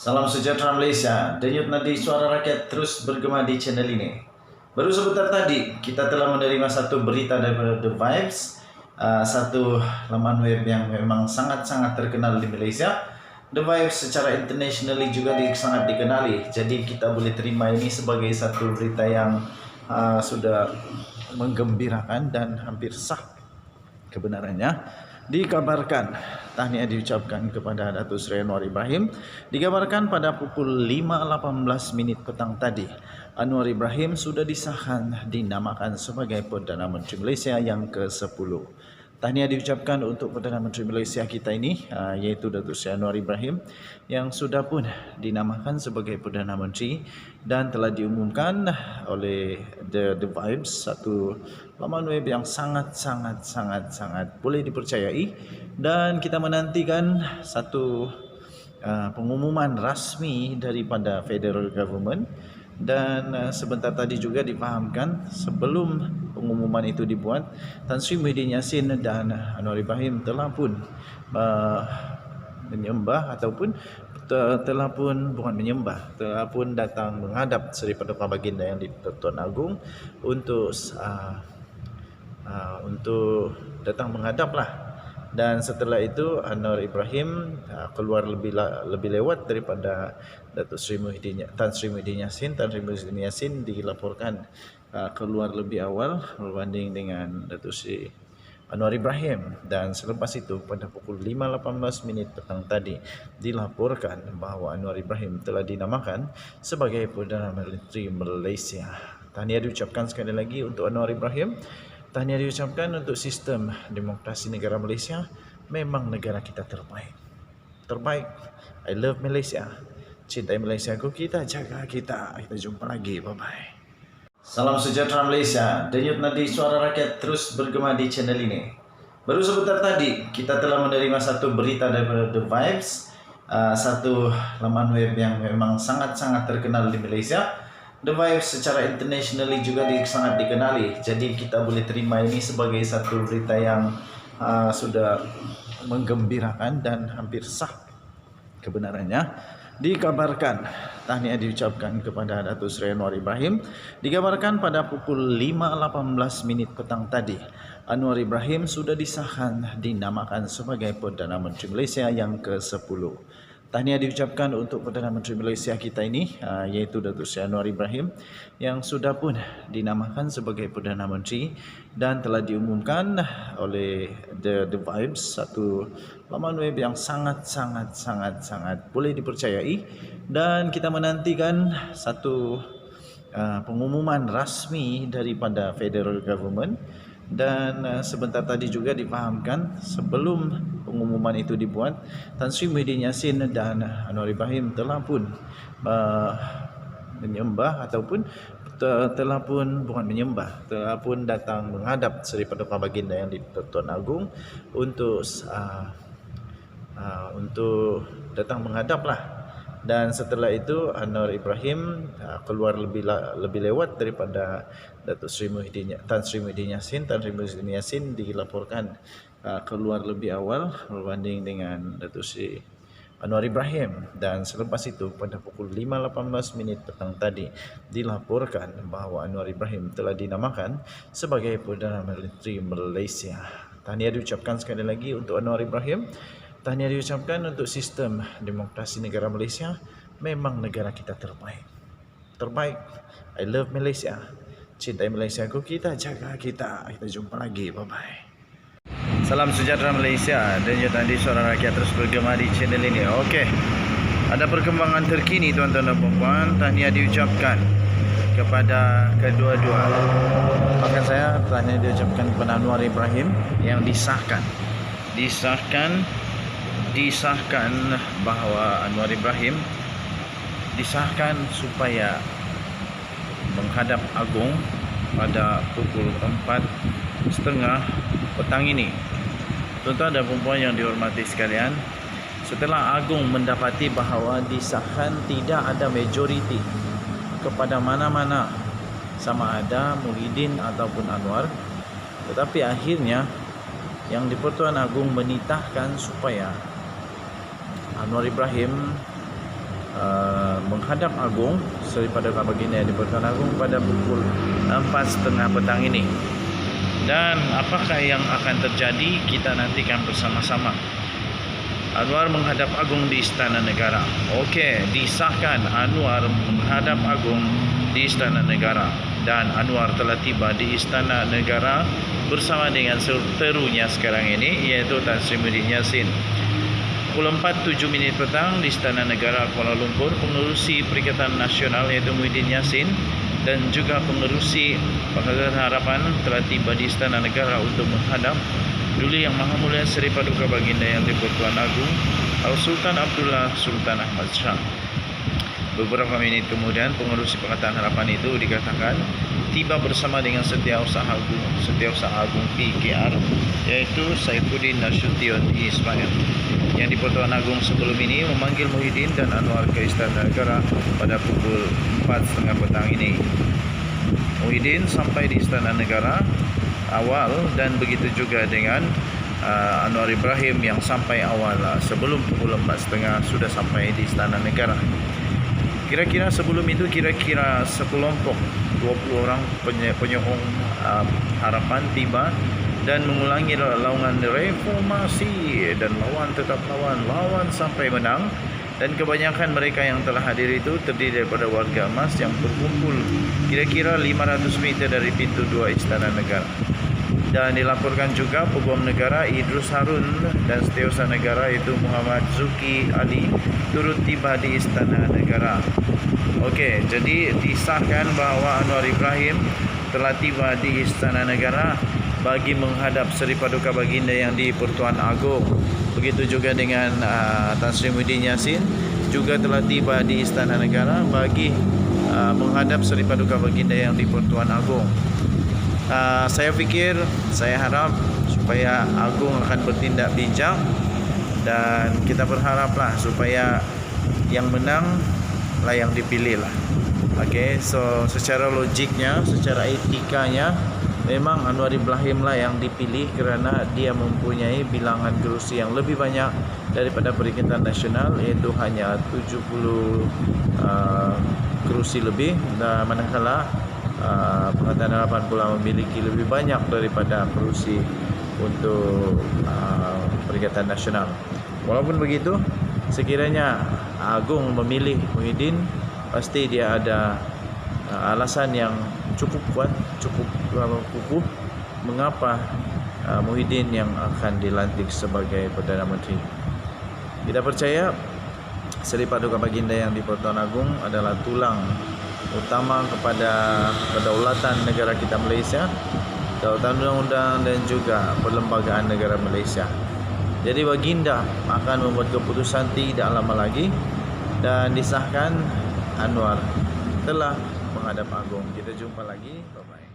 Salam sejahtera Malaysia, denyut nadi suara rakyat terus bergema di channel ini. Baru sebentar tadi kita telah menerima satu berita daripada The Vibes, satu laman web yang memang sangat-sangat terkenal di Malaysia. The Vibes secara internationally juga sangat dikenali. Jadi kita boleh terima ini sebagai satu berita yang sudah menggembirakan dan hampir sah kebenarannya. Dikabarkan, tahniah diucapkan kepada Datuk Seri Anwar Ibrahim. Dikabarkan pada pukul 5.18 minit petang tadi, Anwar Ibrahim sudah disahkan dinamakan sebagai Perdana Menteri Malaysia yang ke-10. Tahniah diucapkan untuk Perdana Menteri Malaysia kita ini, iaitu Datuk Seri Anwar Ibrahim, yang sudah pun dinamakan sebagai Perdana Menteri dan telah diumumkan oleh The Vibes, satu laman web yang sangat boleh dipercayai, dan kita menantikan satu pengumuman rasmi daripada Federal Government. Dan sebentar tadi juga difahamkan, sebelum pengumuman itu dibuat, Tan Sri Muhyiddin Yassin dan Anwar Ibrahim telah pun menyembah ataupun telah pun datang menghadap Seri Paduka Baginda yang di-Pertuan Agong untuk datang menghadaplah. Dan setelah itu Anwar Ibrahim keluar lebih lewat daripada Datuk Sri Tan Sri Muhyiddin Yassin. Tan Sri Muhyiddin Yassin dilaporkan keluar lebih awal berbanding dengan Datuk Sri Anwar Ibrahim. Dan selepas itu pada pukul 5.18 minit petang tadi dilaporkan bahawa Anwar Ibrahim telah dinamakan sebagai Perdana Menteri Malaysia. Tahniah diucapkan sekali lagi untuk Anwar Ibrahim. Tahniah diucapkan untuk sistem demokrasi negara Malaysia. Memang negara kita terbaik. I love Malaysia. Cintai Malaysia ku, kita jaga kita. Kita jumpa lagi. Bye-bye. Salam sejahtera Malaysia, denyut nadi suara rakyat terus bergema di channel ini. Baru sebentar tadi kita telah menerima satu berita daripada The Vibes, satu laman web yang memang sangat terkenal di Malaysia. The Vibes secara internationally juga sangat dikenali. Jadi kita boleh terima ini sebagai satu berita yang sudah menggembirakan dan hampir sah kebenarannya. Dikabarkan, tahniah diucapkan kepada Datuk Seri Anwar Ibrahim. Dikabarkan pada pukul 5.18 minit petang tadi, Anwar Ibrahim sudah disahkan dinamakan sebagai Perdana Menteri Malaysia yang ke-10. Tahniah diucapkan untuk Perdana Menteri Malaysia kita ini, iaitu Datuk Seri Anwar Ibrahim, yang sudah pun dinamakan sebagai Perdana Menteri dan telah diumumkan oleh The Vibes, satu laman web yang sangat boleh dipercayai. Dan kita menantikan satu pengumuman rasmi daripada Federal Government. Dan sebentar tadi juga difahamkan, sebelum pengumuman itu dibuat, Tan Sri Muhyiddin Yassin dan Anwar Ibrahim telah pun menyembah ataupun telah pun datang menghadap Seri Paduka Baginda yang di-Pertuan Agong untuk datang menghadaplah. Dan setelah itu Anwar Ibrahim keluar lebih lewat daripada Datuk Sri Tan Sri Muhyiddin Yassin. Tan Sri Muhyiddin Yassin dilaporkan keluar lebih awal berbanding dengan Datuk Sri Anwar Ibrahim. Dan selepas itu pada pukul 5.18 minit petang tadi dilaporkan bahawa Anwar Ibrahim telah dinamakan sebagai Perdana Menteri Malaysia. Tahniah diucapkan sekali lagi untuk Anwar Ibrahim. Tahniah diucapkan untuk sistem demokrasi negara Malaysia. Memang negara kita terbaik. I love Malaysia. Cintai Malaysia ku, kita jaga kita. Kita jumpa lagi. Bye-bye. Salam sejahtera Malaysia, denyut nadi suara rakyat terus bergema di channel ini. Okey, ada perkembangan terkini tuan-tuan dan puan-puan. Tahniah diucapkan kepada kedua-dua. Bahkan saya tahniah diucapkan kepada Anwar Ibrahim yang disahkan bahawa Anwar Ibrahim disahkan supaya menghadap Agong pada pukul 4.30 petang ini. Tuan-tuan dan puan-puan yang dihormati sekalian, setelah Agong mendapati bahawa disahkan tidak ada majoriti kepada mana-mana, sama ada Muhyiddin ataupun Anwar, tetapi akhirnya yang di-Pertuan Agong menitahkan supaya Anwar Ibrahim menghadap Agung Seri Paduka Baginda yang di-Pertuan Agong pada pukul 4.30 petang ini. Dan apakah yang akan terjadi, kita nantikan bersama-sama. Anwar menghadap Agung di Istana Negara. Okey, disahkan Anwar menghadap Agung di Istana Negara. Dan Anwar telah tiba di Istana Negara bersama dengan seterunya sekarang ini, iaitu Tan Sri Muhyiddin Yassin. Pukul 4.07 petang di Istana Negara Kuala Lumpur, pengerusi Perikatan Nasional iaitu Muhyiddin Yassin dan juga pengerusi Pakatan Harapan telah tiba di Istana Negara untuk menghadap Duli Yang Maha Mulia Seri Paduka Baginda Yang di-Pertuan Agong Al-Sultan Abdullah Sultan Ahmad Shah. Beberapa minit kemudian, pengerusi Pakatan Harapan itu dikatakan tiba bersama dengan Setiausaha Agung PKR, yaitu Saifuddin Nasution Ismail, yang di-Pertuan Agong sebelum ini memanggil Muhyiddin dan Anwar ke Istana Negara pada pukul 4.30 petang ini. Muhyiddin sampai di Istana Negara awal dan begitu juga dengan Anwar Ibrahim yang sampai awal sebelum pukul 4.30 sudah sampai di Istana Negara. Kira-kira sebelum itu sekelompok 20 orang penyohong harapan tiba dan mengulangi laungan reformasi dan lawan sampai menang. Dan kebanyakan mereka yang telah hadir itu terdiri daripada warga emas yang berkumpul kira-kira 500 meter dari pintu 2 Istana Negara. Dan dilaporkan juga Peguam Negara Idrus Harun dan Setiausaha Negara itu Muhammad Zuki Ali turut tiba di Istana Negara. Okey, jadi disahkan bahawa Anwar Ibrahim telah tiba di Istana Negara bagi menghadap Seri Paduka Baginda yang di-Pertuan Agong. Begitu juga dengan Tan Sri Muhyiddin Yassin juga telah tiba di Istana Negara bagi menghadap Seri Paduka Baginda yang di-Pertuan Agong. Saya harap supaya Agung akan bertindak bijak dan kita berharaplah supaya yang menang lah yang dipilih lah. Okey, so secara logiknya, secara etikanya memang Anwar Ibrahim lah yang dipilih kerana dia mempunyai bilangan kerusi yang lebih banyak daripada Perikatan Nasional, iaitu hanya 70 kerusi lebih, dan manakala Pakatan Harapan pula memiliki lebih banyak daripada kerusi untuk Perikatan Nasional. Walaupun begitu, sekiranya Agung memilih Muhyiddin, pasti dia ada alasan yang cukup kuat, cukup kukuh mengapa Muhyiddin yang akan dilantik sebagai Perdana Menteri. Kita percaya Seri Paduka Baginda yang di-Pertuan Agong adalah tulang utama kepada kedaulatan negara kita Malaysia, kedaulatan undang-undang dan juga perlembagaan negara Malaysia. Jadi Baginda akan membuat keputusan tidak lama lagi dan disahkan Anwar telah menghadap Agong. Kita jumpa lagi. Bye-bye.